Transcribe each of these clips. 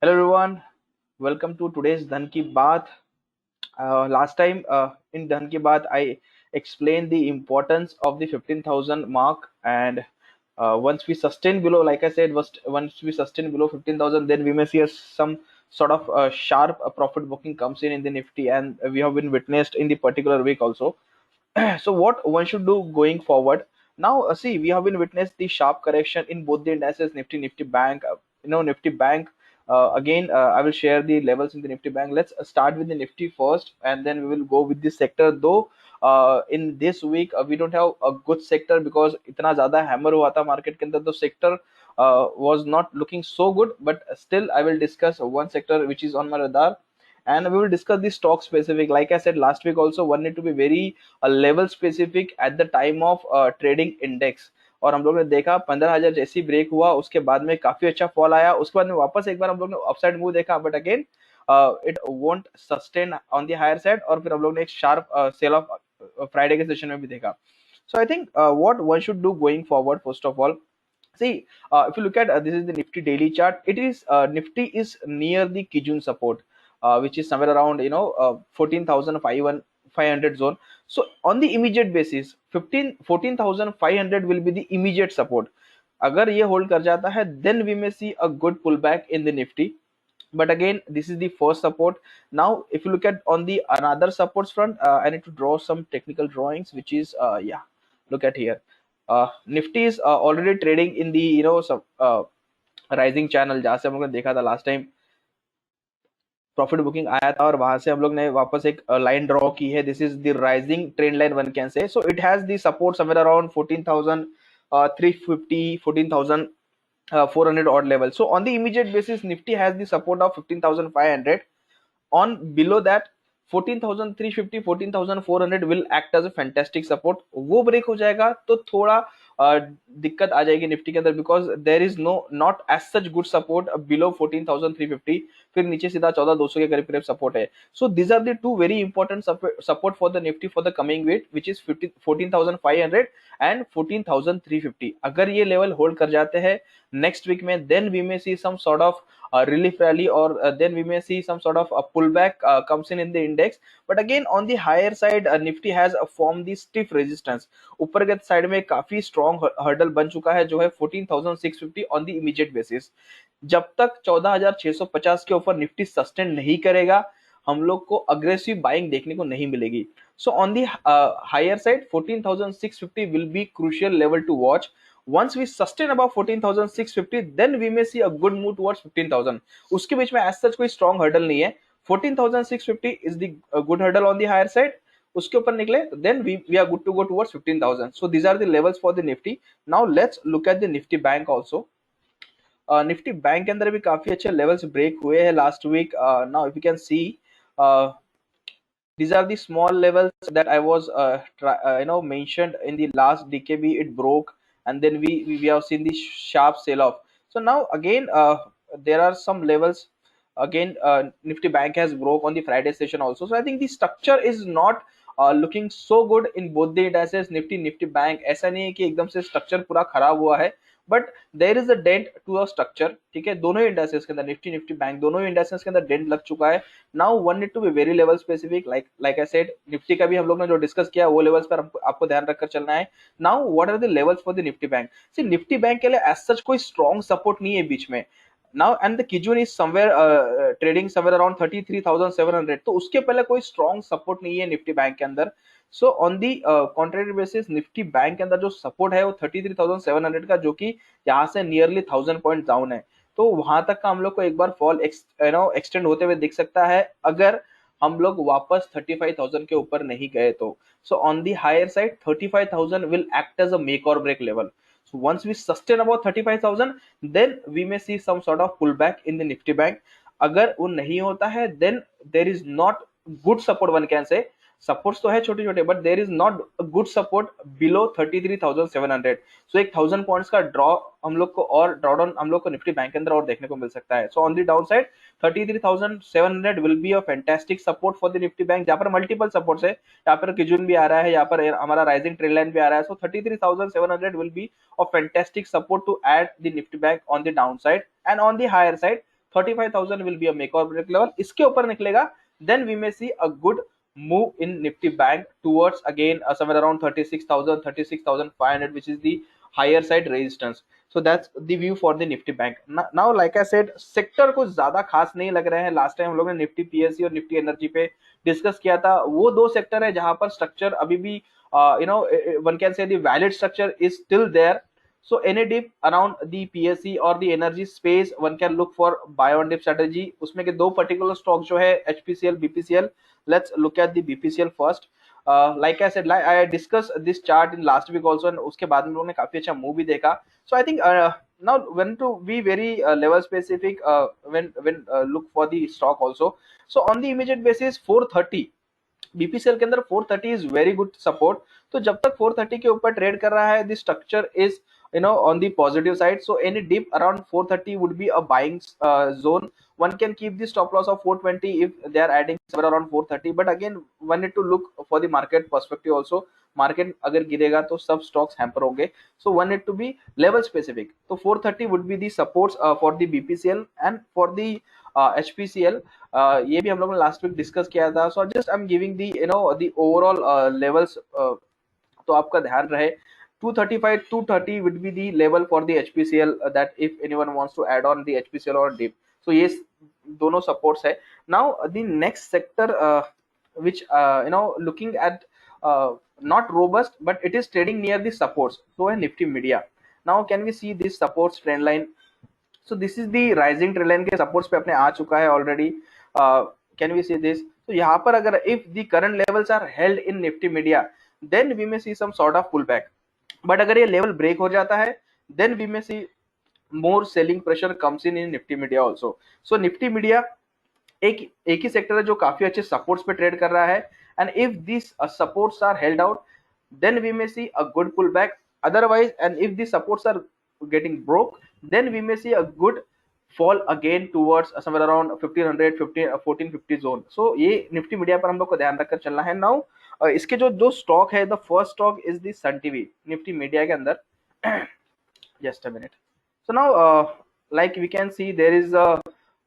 Hello everyone, welcome to today's Dhan Ki Baat. Last time in Dhan Ki Baat, I explained the importance of the 15,000 mark, and once we sustain below, like I said, once we sustain below 15,000, then we may see some sort of sharp profit booking comes in the Nifty, and we have been witnessed in the particular week also. So what one should do going forward? Now see, we have been witnessed the sharp correction in both the indices, Nifty Bank. Nifty Bank, again, I will share the levels in the Nifty Bank. Let's start with the Nifty first, and then we will go with the sector. Though in this week we don't have a good sector because इतना ज़्यादा hammer हुआ था market के अंदर, तो sector was not looking so good. But still I will discuss one sector which is on my radar, and we will discuss the stock specific. Like I said last week also, one need to be very level specific at the time of trading index. और हम लोग ने देखा 15,000 जैसी break हुआ, उसके बाद में काफी अच्छा फॉल आया, उसके बाद में वापस एक बार हम लोग ने अपसाइड मूव देखा, but again it won't sustain on the higher side, और फिर हम लोग ने एक शार्प सेल ऑफ फ्राइडे के सेशन में भी देखा. So I think what one should do going forward, first of all, see, if you look at this is the Nifty daily chart. It is Nifty is near the Kijun support, which is somewhere around 14,500 zone. So on the immediate basis, 14,500 will be the immediate support. अगर ये hold कर जाता है, then we may see a good pullback in the Nifty. But again, this is the first support. Now if you look at on the another supports front, I need to draw some technical drawings, which is yeah, look at here. Nifty is already trading in the some rising channel, जहां से हम लोग ने देखा था last time profit booking आया था, और वहां से हम लोग ने वापस एक लाइन ड्रॉ की है. This is the rising trend line one can say. So it has the support somewhere around 14,350 14,400 odd level. So on the immediate basis, Nifty has the support of 15,500. On below that, 14,350 14,400 will act as a fantastic support. वो break हो जाएगा तो थोड़ा दिक्कत आ जाएगी Nifty के अंदर, because there is no not as such good support below 14,350. फिर नीचे सीधा 14,200 के करीब करीब सपोर्ट है. So this are the two very important support for the Nifty for the coming week, which is 14,500 and 14,350. अगर ये लेवल होल्ड कर जाते हैं नेक्स्ट वीक में, then we may see some sort of relief rally, or then we may see some sort of a pullback comes in the index. But again, on the higher side, Nifty has formed the stiff resistance. ऊपर के side में काफी strong hurdle बन चुका है, जो है 14,650 on the immediate basis. जब तक 14,650 के ऊपर निफ्टी सस्टेन नहीं करेगा, हम लोग को अग्रेसिव बाइंग देखने को नहीं मिलेगी. So on the higher side 14,650 will be crucial level to watch. Once we sustain above 14,650, then we may see a good move towards 15,000. उसके बीच में as such कोई strong hurdle नहीं है. 14,650 is the good hurdle on the higher side. उसके ऊपर निकले, then we are good to go towards 15,000. So these are the levels for the Nifty. Now let's look at the Nifty Bank also. Nifty Bank के अंदर भी काफी अच्छे levels break हुए हैं last week. Now if you can see, these are the small levels that I was mentioned in the last DKB. It broke, and then we have seen the sharp sell off. So now again, there are some levels. Again, Nifty Bank has broke on the Friday session also. So I think the structure is not looking so good in both the indices, Nifty Bank. ऐसा नहीं है कि एकदम से structure पूरा खराब हुआ है, but there is a dent to a structure. ठीक है, दोनों ही इंडेक्सेस के अंदर, निफ्टी बैंक, दोनों ही इंडेक्सेस के अंदर डेंट लग चुका है. Now one need to be very level specific. Like I said, Nifty का भी हम लोग ने जो डिस्कस किया वो लेवल्स पर आपको ध्यान रखकर चलना है. Now what are the levels for the Nifty Bank? See, Nifty Bank के लिए एज सच कोई स्ट्रॉन्ग सपोर्ट नहीं है बीच में. Now and the Kijun is somewhere trading somewhere around 33,700. तो उसके पहले कोई स्ट्रॉन्ग सपोर्ट नहीं है निफ्टी बैंक के अंदर. सो on the contrary basis, Nifty Bank के अंदर जो सपोर्ट है वो 33,700 का, जो कि यहाँ से नियरली 1,000 पॉइंट डाउन है. तो वहां तक का हम लोग को एक बार फॉल एक्सटेंड होते हुए दिख सकता है, अगर हम लोग वापस 35,000 के ऊपर नहीं गए तो. So on the higher side 35,000 will act as a make or break level. So once we sustain about 35,000, then we may see some sort of pullback in the Nifty Bank. अगर वो नहीं होता है, then there is not good support, one can say. Supports तो है छोटे छोटे, but there is not good support below 33,700. सो एक 1,000 पॉइंट्स का ड्रॉ हम लोग को, और ड्रॉडाउन हम लोग को निफ्टी बैंक के अंदर और देखने को मिल सकता है. So on the down side 33,700 will be a fantastic support for the Nifty bank, जहां पर मल्टीपल सपोर्ट्स है. यहाँ पर किजुन भी आ रहा है, यहाँ पर हमारा राइजिंग ट्रेंड लाइन भी आ रहा है. So 33,700 will be a fantastic support to add the Nifty Bank on the down side. And on the higher side 35,000 will be a make or break level. इसके ऊपर निकलेगा then we may see a good move in Nifty Bank towards again somewhere around 36,000 36,500, which is the higher side resistance. So that's the view for the Nifty Bank. Now like I said, sector को ज्यादा खास नहीं लग रहे हैं. Last time हम लोग ने निफ्टी पीएससी और निफ्टी एनर्जी पे डिस्कस किया था. वो दो सेक्टर है जहां पर स्ट्रक्चर अभी भी one can say the valid structure is still there. So any dip around the PSE or the energy space, one can look for buy on dip strategy. उसमें के दो particular stock जो है HPCL, BPCL. Let's look at the BPCL first. Like I said, like I discussed this chart in last week also, and उसके बाद में लोगों ने काफी अच्छा मूव भी देखा. So I think now when to be very level specific when look for the stock also. So on the immediate basis 430 BPCL के अंदर 430 इज वेरी गुड सपोर्ट. तो जब तक 430 के ऊपर ट्रेड कर रहा है, the structure is on the positive side. So any dip around 430 would be a buying zone. One can keep the stop loss of 420 if they are adding somewhere around 430. But again, one need to look for the market perspective also. Market अगर गिरेगा तो सब stocks hamper होंगे. So one need to be level specific. तो 430 would be the supports for the BPCL and for the HPCL. ये भी हम लोगों ने लास्ट वीक डिस्कस किया था. So just I am giving the the overall levels, तो आपका ध्यान रहे. 235 230 would be the level for the HPCL, that if anyone wants to add on the HPCL or dip. So yes, दोनों supports है. Now the next sector which looking at not robust but it is trading near the supports, so है Nifty Media. Now can we see this supports trend line? So this is the rising trend line के supports पे अपने आ चुका है already. Can we see this? तो यहाँ पर अगर if the current levels are held in Nifty Media, then we may see some sort of pullback. But अगर ये लेवल ब्रेक हो जाता है, then we may see more selling pressure comes in Nifty Media also. So Nifty Media एक ही sector है जो काफी अच्छे सपोर्ट्स पे ट्रेड कर रहा है. And if this supports are held out, then we may see a good pull back. Otherwise and if this supports are getting broke, then we may see a good fall again towards somewhere around 1500 1450 zone. So ये Nifty media पर हम लोग को ध्यान रखकर चलना है. Now इसके जो स्टॉक है, the first stock is the Sun TV Nifty Media के अंदर. Just a minute. So now like we can see there is a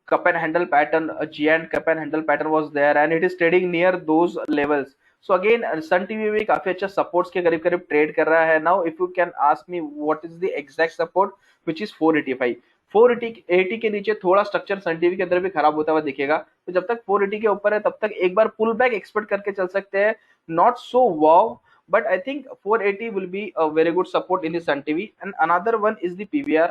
cup and handle pattern, a giant cup and handle pattern was there and it is trading near those levels. So again Sun TV भी काफी अच्छा supports के करीब करीब trade कर रहा है. Now if you can ask me what is the exact support, which is 485. 480 के नीचे थोड़ा स्ट्रक्चर सन टीवी के अंदर भी खराब होता हुआ दिखेगा. तो जब तक 480 के ऊपर है तब तक एक बार पुल बैक एक्सपेक्ट करके चल सकते हैं. Not so wow, but I think 480 will be a very good support in the Sun TV. And another one is the PVR.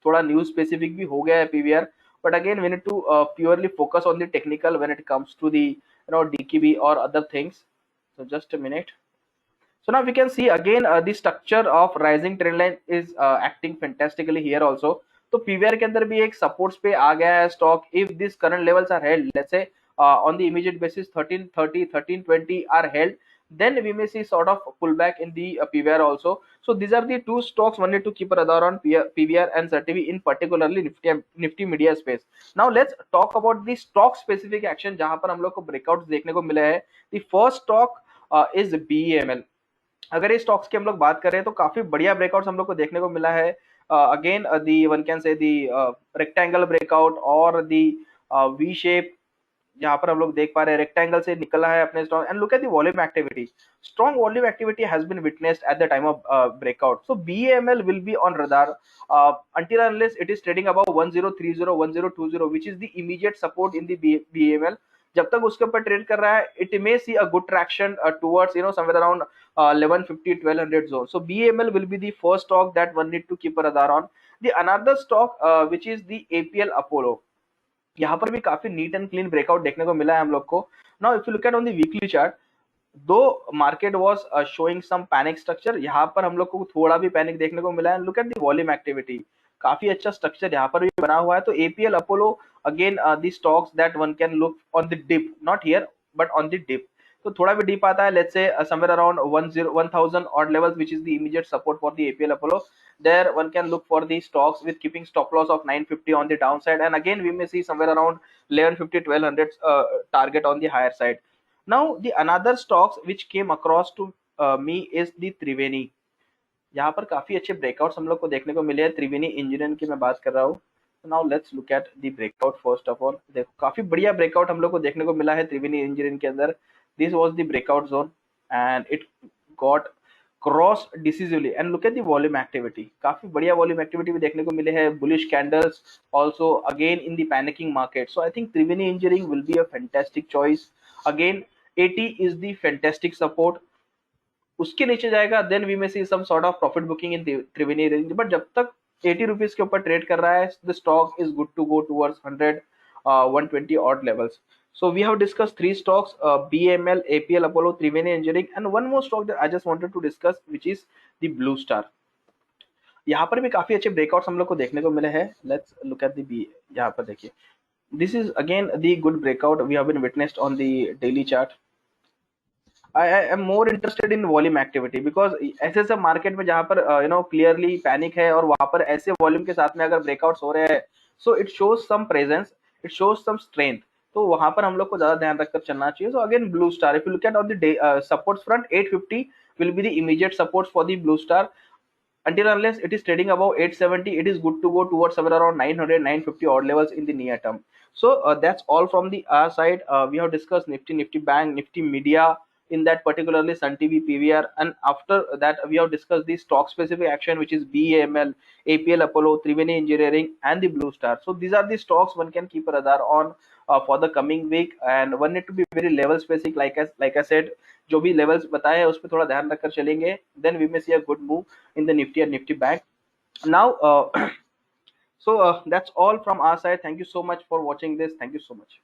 थोड़ा न्यूज स्पेसिफिक भी हो गया है PVR, but again we need to purely focus on the technical when it comes to the DKB or other things. So just a minute. So now we can see again the structure of rising trend line is acting fantastically here also. तो PVR के अंदर भी एक supports पे आ गया है stock. If this current levels are held, let's say on the immediate basis 1330 1320 are held, then we may see sort of pullback in the PVR also. So these are the two stocks one need to keep a radar on, PVR and CertiV, in particularly Nifty Media space. Now let's talk about the stock specific action जहां पर हम लोग को breakouts देखने को मिले हैं. The first stock is BEML. अगर इस स्टॉक्स की हम लोग बात करें तो काफी बढ़िया ब्रेकआउट्स हम लोग को देखने को मिला है. Again the one can say the rectangle breakout और दी वी शेप, जहां पर हम लोग देख पा रहे हैं रेक्टेंगल से निकला है अपने stock. And look at the volume activity. Strong volume activity has been witnessed at the time of breakout. So BAML will be on radar until unless it is trading above 1030 1020, which is the immediate support in the BAML. जब तक उसके ऊपर trade कर रहा है, it may see a good traction towards somewhere around 1150 1200 zone. So BAML will be the first stock that one need to keep a radar on. The another stock which is the APL Apollo. यहाँ पर भी काफी neat and clean breakout देखने को मिला है हम लोग को. Now if you look at on the weekly chart, दो market was showing some panic structure, यहाँ पर हम लोग को थोड़ा भी पैनिक देखने को मिला है. Look at the volume activity, काफी अच्छा स्ट्रक्चर यहाँ पर भी बना हुआ है. तो APL Apollo again the stocks that one can look on the dip, not here but on the dip. तो थोड़ा भी डिप आता है, let's say somewhere around 1000 odd levels, which is the immediate support for the APL Apollo. There one can look for the stocks with keeping stop loss of 950 on the downside, and again we may see somewhere around 1150 1200 target on the higher side. Now the another stocks which came across to me is the Triveni. यहाँ पर काफी अच्छे breakouts हम लोग को देखने को मिले हैं. त्रिवेणी इंजीनियरिंग की मैं बात कर रहा हूँ. Now let's look at the breakout. First of all देखो काफी बढ़िया ब्रेकआउट हम लोग को देखने को मिला है त्रिवेणी इंजीनियरिंग के अंदर। This was the breakout zone and it got cross decisively and look at the volume activity. काफी बढ़िया वॉल्यूम एक्टिविटी भी देखने को मिले है, bullish candles also again in the panicking market. So I think Triveni Engineering will be a fantastic choice. Again 80 is the fantastic support. उसके नीचे जाएगा then we may see some sort of profit booking in Triveni range, but जब तक 80 rupees के ऊपर trade कर रहा है the stock is good to go towards 100 120 odd levels. So we have discussed three stocks, BML, APL, Apollo, Triveni Engineering, and one more stock that I just wanted to discuss, which is the Blue Star. यहाँ पर भी काफी अच्छे breakouts हम लोग को देखने को मिले हैं. Let's look at the B. यहाँ पर देखिए this is again the good breakout we have been witnessed on the daily chart. I am more interested in volume activity because ऐसे सब मार्केट में जहाँ पर क्लियरली पैनिक है और वहां पर ऐसे वॉल्यूम के साथ में अगर ब्रेकआउट्स हो रहे हैं so it shows some presence, it shows some strength. तो वहां पर हम लोग को ज्यादा ध्यान रखकर चलना चाहिए. So again blue star, if you look at on the supports front 850 will be the immediate supports for the blue star. Until unless it is trading above 870, it is good to go towards somewhere around 900 950 odd levels in the near term. So that's all from the our side. We have discussed Nifty Bank, Nifty Media, in that particularly Sun TV, PVR, and after that we have discussed the stock specific action, which is BAML, APL, Apollo, Triveni Engineering, and the Blue Star. So these are the stocks one can keep a radar on for the coming week, and one need to be very level specific. Like I said, जो भी levels बताए हैं उस पर थोड़ा ध्यान रखकर चलेंगे, then we may see a good move in the Nifty and Nifty Bank. Now, so that's all from our side. Thank you so much for watching this. Thank you so much.